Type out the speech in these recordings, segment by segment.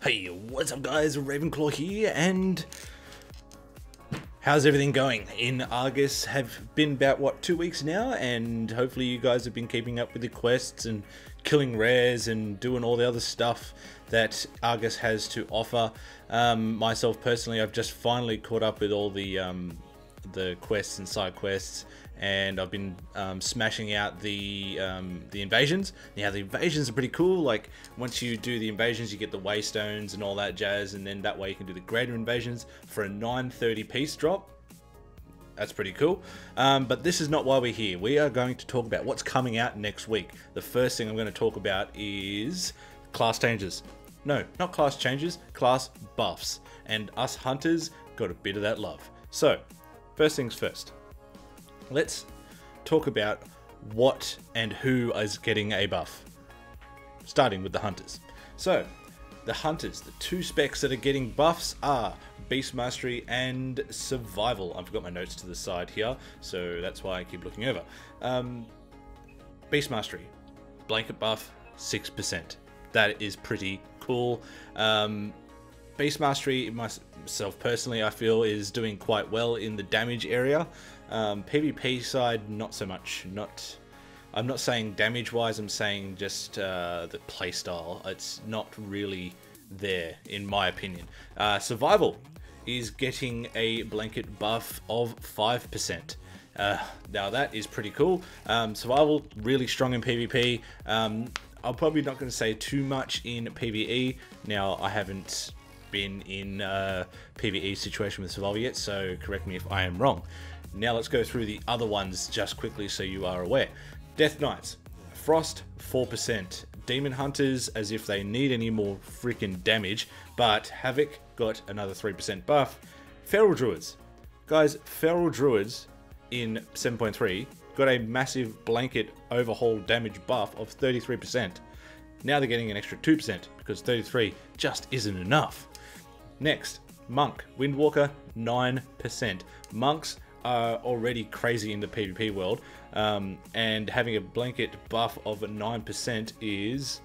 Hey, what's up guys, Ravenclaw here, and how's everything going? In Argus have been about, what, 2 weeks now, and hopefully you guys have been keeping up with the quests and killing rares and doing all the other stuff that Argus has to offer. Myself personally, I've just finally caught up with all the quests and side quests, and I've been smashing out the invasions. Now the invasions are pretty cool. Like once you do the invasions, you get the waystones and all that jazz, and then that way you can do the greater invasions for a 930 piece drop. That's pretty cool. But this is not why we're here. We are going to talk about what's coming out next week. The first thing I'm going to talk about is class changes. No, not class changes, class buffs. And us hunters got a bit of that love. So, first things first. Let's talk about what and who is getting a buff. Starting with the hunters. So, the hunters, the two specs that are getting buffs are Beast Mastery and Survival. I've got my notes to the side here, so that's why I keep looking over. Beast Mastery, blanket buff, 6%. That is pretty cool. Beast Mastery, myself personally, I feel is doing quite well in the damage area. PvP side, not so much. I'm not saying damage wise, I'm saying just the playstyle. It's not really there in my opinion. Survival is getting a blanket buff of 5%. Now that is pretty cool. Survival really strong in PvP. I'm probably not going to say too much in PvE. Now I haven't been in a PvE situation with Survival yet, so correct me if I am wrong. Now let's go through the other ones just quickly so you are aware. Death Knights, Frost 4%. Demon Hunters, as if they need any more freaking damage, but Havoc got another 3% buff. Feral Druids. Guys, Feral Druids in 7.3 got a massive blanket overhaul damage buff of 33%. Now they're getting an extra 2% because 33 just isn't enough. Next, Monk, Windwalker, 9%. Monks are already crazy in the PvP world, and having a blanket buff of 9% is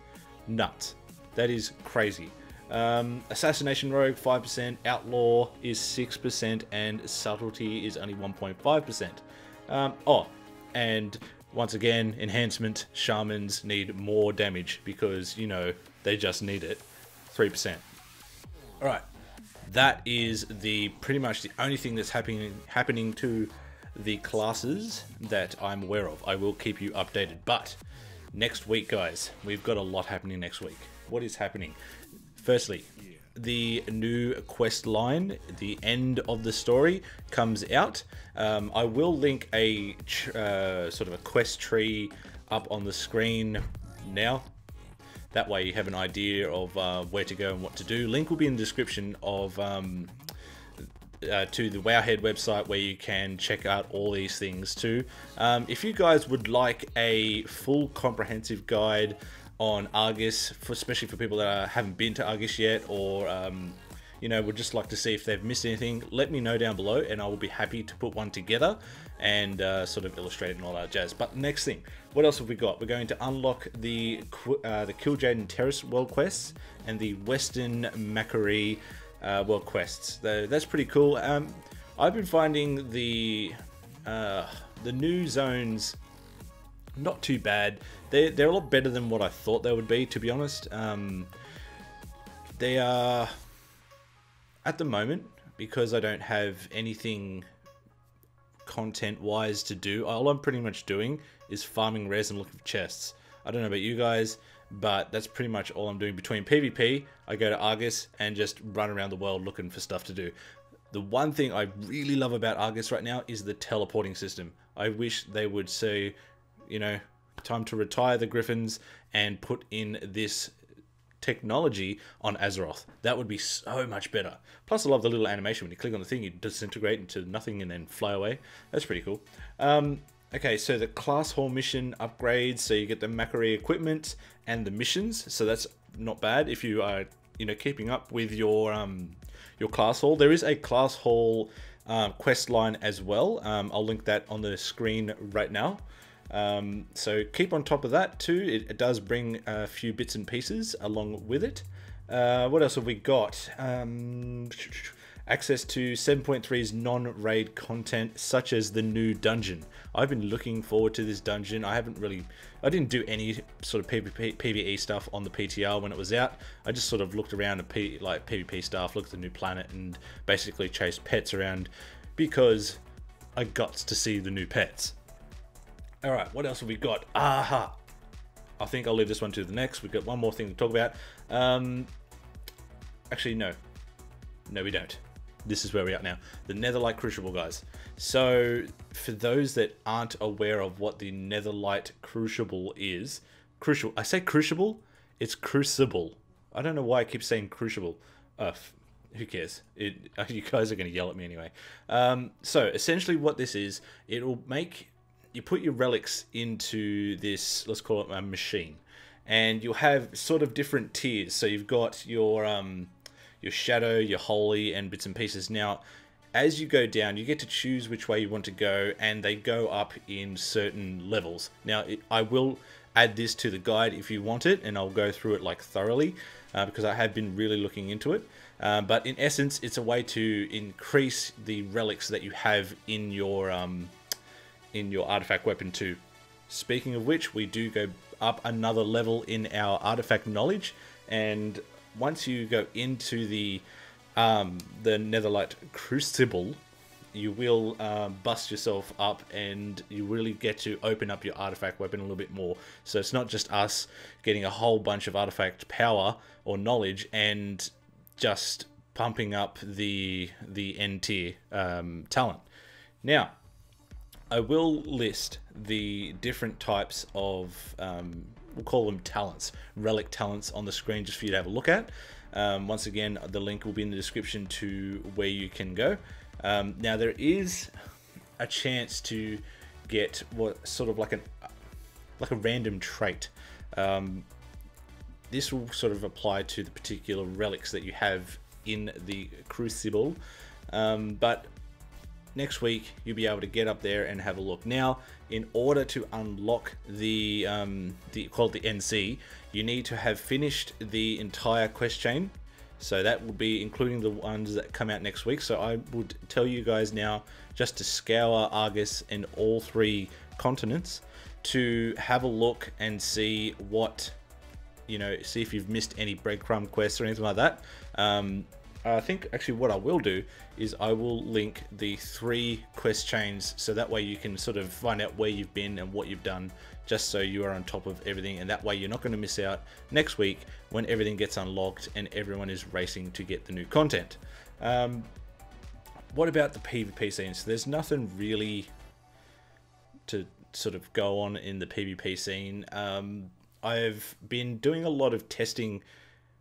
nuts. That is crazy. Assassination Rogue, 5%. Outlaw is 6%, and Subtlety is only 1.5%. Oh, and once again, enhancement, Shamans need more damage because, you know, they just need it. 3%. Alright. That is pretty much the only thing that's happening to the classes that I'm aware of. I will keep you updated. But next week, guys, we've got a lot happening next week. What is happening? Firstly, the new quest line, the end of the story, comes out. I will link a sort of a quest tree up on the screen now. That way you have an idea of where to go and what to do. Link will be in the description of to the Wowhead website where you can check out all these things too. If you guys would like a full comprehensive guide on Argus, especially for people that haven't been to Argus yet, or you know, would just like to see if they've missed anything, let me know down below and I will be happy to put one together and sort of illustrate it and all that jazz. But next thing, what else have we got? We're going to unlock the Kil'jaeden and Terrace world quests and the Western Macquarie world quests. That's pretty cool. I've been finding the new zones not too bad. They're a lot better than what I thought they would be, to be honest. They are, at the moment, because I don't have anything content-wise to do, all I'm pretty much doing is farming rares and looking for chests. I don't know about you guys, but that's pretty much all I'm doing. Between PvP, I go to Argus and just run around the world looking for stuff to do. The one thing I really love about Argus right now is the teleporting system. I wish they would say, you know, time to retire the Griffins and put in this technology on Azeroth. That would be so much better. Plus I love the little animation when you click on the thing, you disintegrate into nothing and then fly away. That's pretty cool. Okay, so the class hall mission upgrades, so you get the Macquarie equipment and the missions, so that's not bad if you are, you know, keeping up with your class hall. There is a class hall quest line as well. I'll link that on the screen right now. So keep on top of that too. It does bring a few bits and pieces along with it. What else have we got? Access to 7.3's non-raid content, such as the new dungeon. I've been looking forward to this dungeon. I didn't do any sort of PvE stuff on the PTR when it was out. I just sort of looked around at PvP stuff, looked at the new planet, and basically chased pets around because I got to see the new pets. All right, what else have we got? Aha! I think I'll leave this one to the next. We've got one more thing to talk about. Actually, no. No, we don't. This is where we're at now. The Netherlight Crucible, guys. So, for those that aren't aware of what the Netherlight Crucible is... Crucible. I say Crucible? It's Crucible. I don't know why I keep saying Crucible. Who cares? You guys are going to yell at me anyway. So, essentially what this is, it'll make... You put your relics into this, let's call it a machine. And you'll have sort of different tiers. So you've got your shadow, your holy, and bits and pieces. Now, as you go down, you get to choose which way you want to go, and they go up in certain levels. Now, I will add this to the guide if you want it, and I'll go through it like thoroughly, because I have been really looking into it. But in essence, it's a way to increase the relics that you have in your artifact weapon too. Speaking of which, we do go up another level in our artifact knowledge, and once you go into the Netherlight Crucible, you will bust yourself up, and you really get to open up your artifact weapon a little bit more. So it's not just us getting a whole bunch of artifact power or knowledge and just pumping up the N tier talent. Now, I will list the different types of, we'll call them talents, relic talents on the screen just for you to have a look at. Once again, the link will be in the description to where you can go. Now there is a chance to get what sort of like a random trait. This will sort of apply to the particular relics that you have in the Crucible, but next week you'll be able to get up there and have a look. Now, in order to unlock the called the NC, you need to have finished the entire quest chain. So that will be including the ones that come out next week. So I would tell you guys now just to scour Argus and all 3 continents to have a look and see what, see if you've missed any breadcrumb quests or anything like that. I think actually what I will do is I will link the 3 quest chains, so that way you can sort of find out where you've been and what you've done, just so you are on top of everything, and that way you're not going to miss out next week when everything gets unlocked and everyone is racing to get the new content. What about the PvP scene? So there's nothing really to sort of go on in the PvP scene. I've been doing a lot of testing,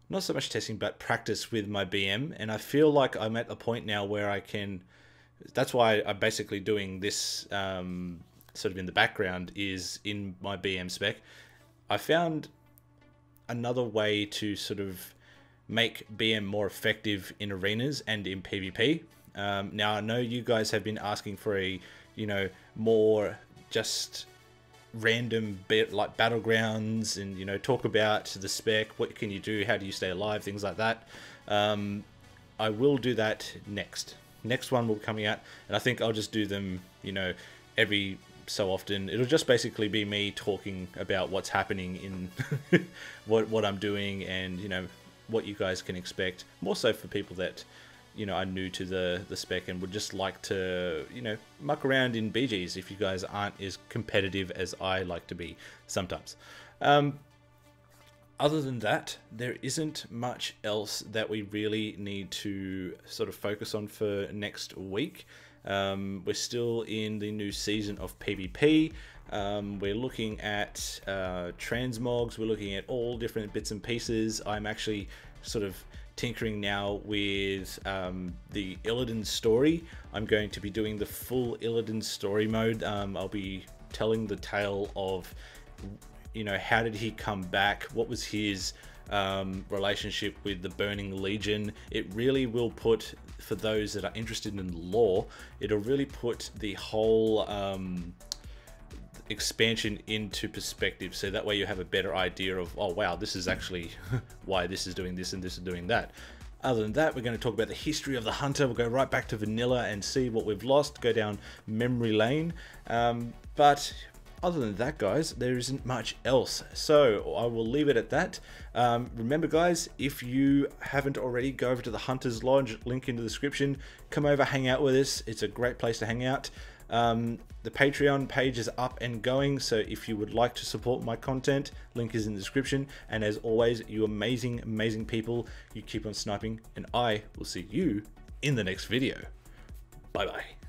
not so much testing, but practice with my BM, and I feel like I'm at a point now where I can, that's why I'm basically doing this sort of in the background, is in my BM spec. I found another way to sort of make BM more effective in arenas and in PvP. Now I know you guys have been asking for a, more just random bit like battlegrounds, and talk about the spec, what can you do, how do you stay alive, things like that. I will do that next one will be coming out, and I think I'll just do them every so often. It'll just basically be me talking about what's happening in what I'm doing, and what you guys can expect, more so for people that are new to the spec and would just like to, muck around in BGs if you guys aren't as competitive as I like to be sometimes. Other than that, there isn't much else that we really need to sort of focus on for next week. We're still in the new season of PvP. We're looking at transmogs, we're looking at all different bits and pieces. I'm actually sort of tinkering now with the Illidan story. I'm going to be doing the full Illidan story mode. I'll be telling the tale of, how did he come back? What was his relationship with the Burning Legion? It really will put, for those that are interested in the lore, it'll really put the whole expansion into perspective, so that way you have a better idea of, oh wow, this is actually why this is doing this and this is doing that. Other than that, we're going to talk about the history of the hunter. We'll go right back to vanilla and see what we've lost, go down memory lane. But other than that, guys, there isn't much else. So I will leave it at that. Remember, guys, if you haven't already, go over to the Hunter's Lodge, link in the description. Come over, hang out with us. It's a great place to hang out. The Patreon page is up and going, so if you would like to support my content, link is in the description. And as always, you amazing people, you keep on sniping, and I will see you in the next video. Bye bye.